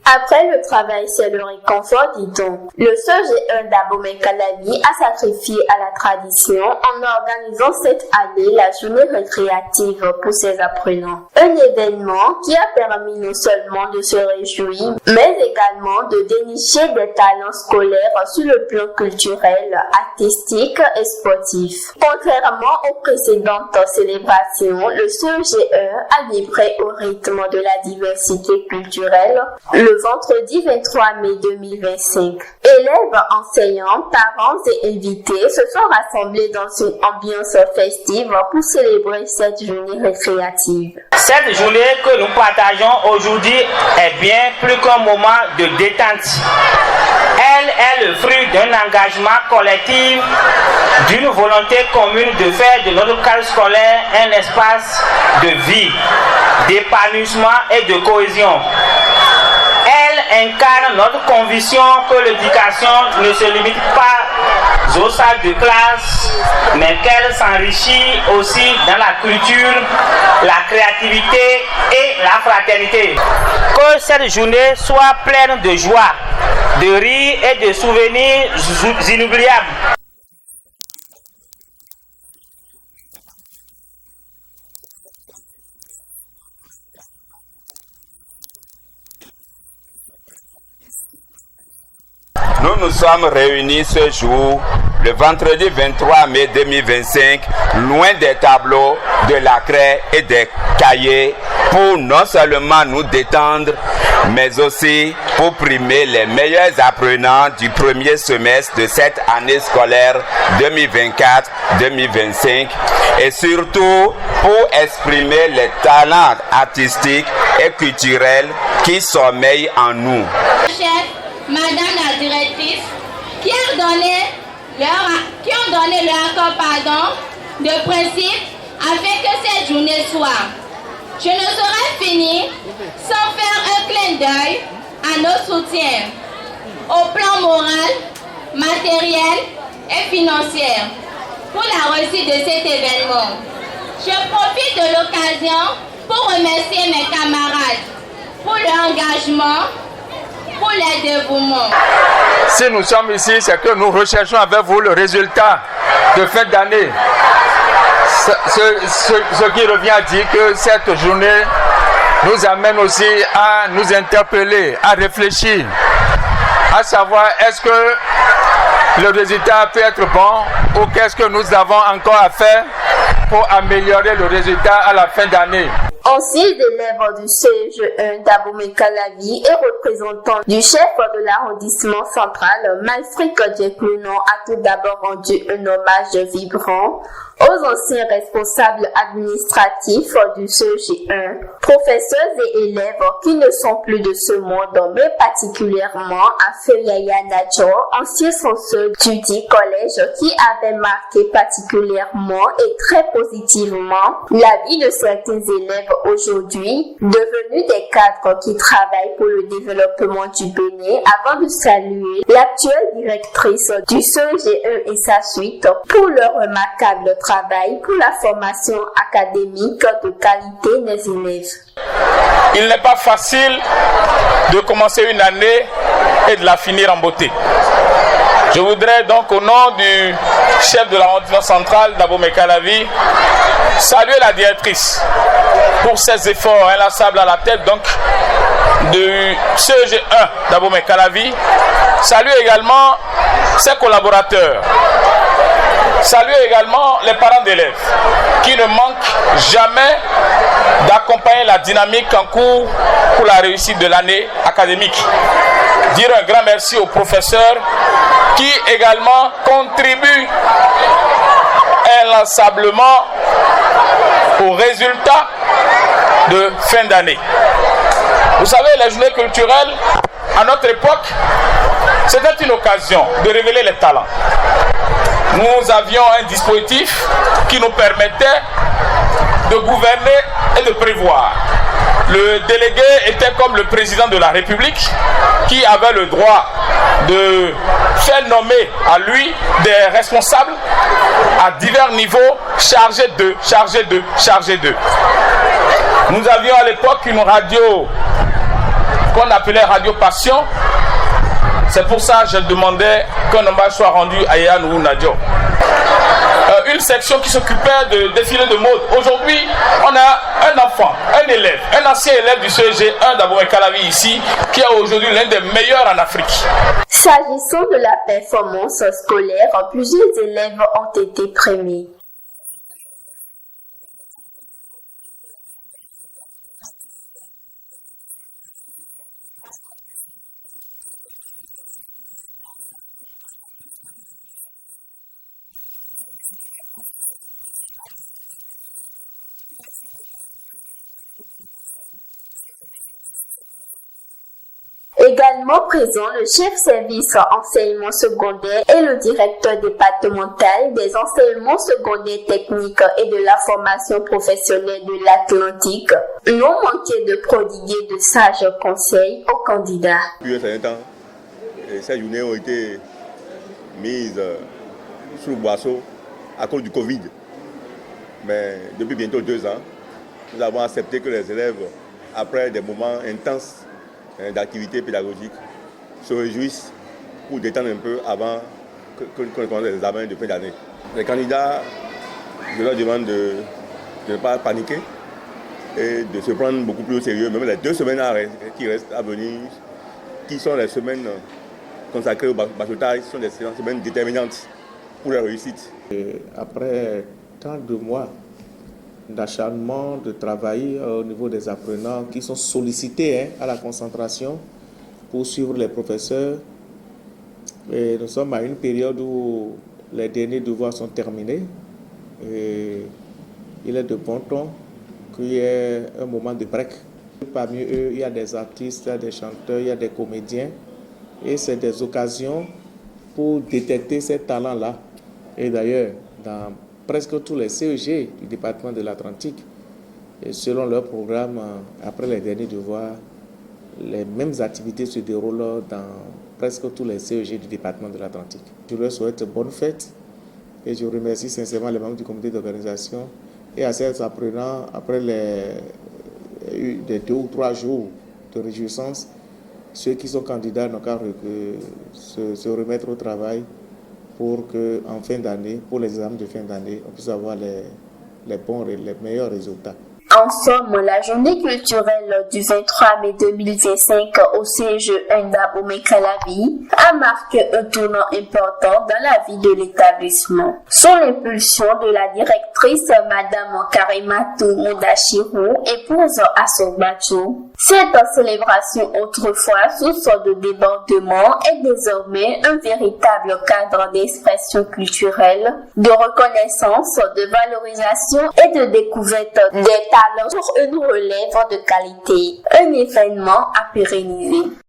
Après le travail, c'est le réconfort, dit-on. Le CEG1 d'Abomey-Calavi a sacrifié à la tradition en organisant cette année la journée récréative pour ses apprenants. Un événement qui a permis non seulement de se réjouir, mais également de dénicher des talents scolaires sur le plan culturel, artistique et sportif. Contrairement aux précédentes célébrations, le CEG1 a vibré au rythme de la diversité culturelle le vendredi 23 mai 2025. Élèves, enseignants, parents et invités se sont rassemblés dans une ambiance festive pour célébrer cette journée récréative. Cette journée que nous partageons aujourd'hui est bien plus qu'un moment de détente. Elle est le fruit d'un engagement collectif, d'une volonté commune de faire de notre cadre scolaire un espace de vie, d'épanouissement et de cohésion. Elle incarne notre conviction que l'éducation ne se limite pas aux salles de classe, mais qu'elle s'enrichit aussi dans la culture, la créativité et la fraternité. Que cette journée soit pleine de joie, de rires et de souvenirs inoubliables. Nous nous sommes réunis ce jour, le vendredi 23 mai 2025, loin des tableaux, de la craie et des cahiers, pour non seulement nous détendre, mais aussi pour primer les meilleurs apprenants du premier semestre de cette année scolaire 2024-2025 et surtout pour exprimer les talents artistiques et culturels qui sommeillent en nous. Madame la directrice, qui ont donné leur accord de principe afin que cette journée soit. Je ne saurais finir sans faire un clin d'œil à nos soutiens au plan moral, matériel et financier pour la réussite de cet événement. Je profite de l'occasion pour remercier mes camarades pour leur engagement, pour les dévouements. Si nous sommes ici, c'est que nous recherchons avec vous le résultat de fin d'année. Ce qui revient à dire que cette journée nous amène aussi à nous interpeller, à réfléchir, à savoir est-ce que le résultat peut être bon ou qu'est-ce que nous avons encore à faire pour améliorer le résultat à la fin d'année. Ancien élève du CEG1 d'Abomey-Calavi et représentant du chef de l'arrondissement central, Malfric Djeklounon, a tout d'abord rendu un hommage vibrant aux anciens responsables administratifs du CEG1, professeurs et élèves qui ne sont plus de ce monde, mais particulièrement à Feyaya Nadjo, ancien censeur du dit collège qui avait marqué particulièrement et très positivement la vie de certains élèves aujourd'hui, devenus des cadres qui travaillent pour le développement du Bénin, avant de saluer l'actuelle directrice du CEG1 et sa suite pour leur remarquable travail pour la formation académique de qualité des élèves. Il n'est pas facile de commencer une année et de la finir en beauté. Je voudrais donc au nom du chef de l'arrondissement central d'Abomey-Calavi saluer la directrice pour ses efforts inlassables à la tête donc du CEG1 d'Abomey-Calavi. Saluer également ses collaborateurs. Saluer également les parents d'élèves qui ne manquent jamais d'accompagner la dynamique en cours pour la réussite de l'année académique. Dire un grand merci aux professeurs qui également contribuent inlassablement aux résultats de fin d'année. Vous savez, les journées culturelles, à notre époque, c'était une occasion de révéler les talents. Nous avions un dispositif qui nous permettait de gouverner et de prévoir. Le délégué était comme le président de la République qui avait le droit de faire nommer à lui des responsables à divers niveaux chargés d'eux. Nous avions à l'époque une radio qu'on appelait Radio Passion. C'est pour ça que je demandais qu'un hommage soit rendu à Yanou Nadio. Une section qui s'occupait de défilés de mode. Aujourd'hui, on a un enfant, un élève, un ancien élève du CEG 1 d'Abou Mekalavi ici, qui est aujourd'hui l'un des meilleurs en Afrique. S'agissant de la performance scolaire, plusieurs élèves ont été primés. Également présent le chef service enseignement secondaire et le directeur départemental des enseignements secondaires techniques et de la formation professionnelle de l'Atlantique n'ont manqué de prodiguer de sages conseils aux candidats. Depuis un certain temps, ces journées ont été mises sous le boisseau à cause du Covid. Mais depuis bientôt 2 ans, nous avons accepté que les élèves, après des moments intenses d'activités pédagogiques, se réjouissent pour détendre un peu avant qu'on commence les examens de fin d'année. Les candidats, je leur demande de ne pas paniquer et de se prendre beaucoup plus au sérieux, même les 2 semaines qui restent à venir, qui sont les semaines consacrées au bachotage, sont des semaines déterminantes pour la réussite. Et après tant de mois d'acharnement, de travail au niveau des apprenants qui sont sollicités à la concentration pour suivre les professeurs. Et nous sommes à une période où les derniers devoirs sont terminés. Et il est de bon ton qu'il y ait un moment de break. Parmi eux, il y a des artistes, il y a des chanteurs, il y a des comédiens. Et c'est des occasions pour détecter ces talents-là. Et d'ailleurs, dans presque tous les CEG du département de l'Atlantique, et selon leur programme, après les derniers devoirs, les mêmes activités se déroulent dans presque tous les CEG du département de l'Atlantique. Je leur souhaite bonne fête et je remercie sincèrement les membres du comité d'organisation et à ces apprenants, après les 2 ou 3 jours de réjouissance, ceux qui sont candidats n'ont qu'à se remettre au travail pour qu'en fin d'année, pour les examens de fin d'année, on puisse avoir les meilleurs résultats. En somme, la journée culturelle du 23 mai 2025 au CEG1 d'Abou Mekalavi a marqué un tournant important dans la vie de l'établissement. Sous l'impulsion de la directrice Madame Karimatou Moudachirou, épouse Assobatou, cette célébration autrefois source de débordement est désormais un véritable cadre d'expression culturelle, de reconnaissance, de valorisation et de découverte des talents pour une relève de qualité, un événement à pérenniser.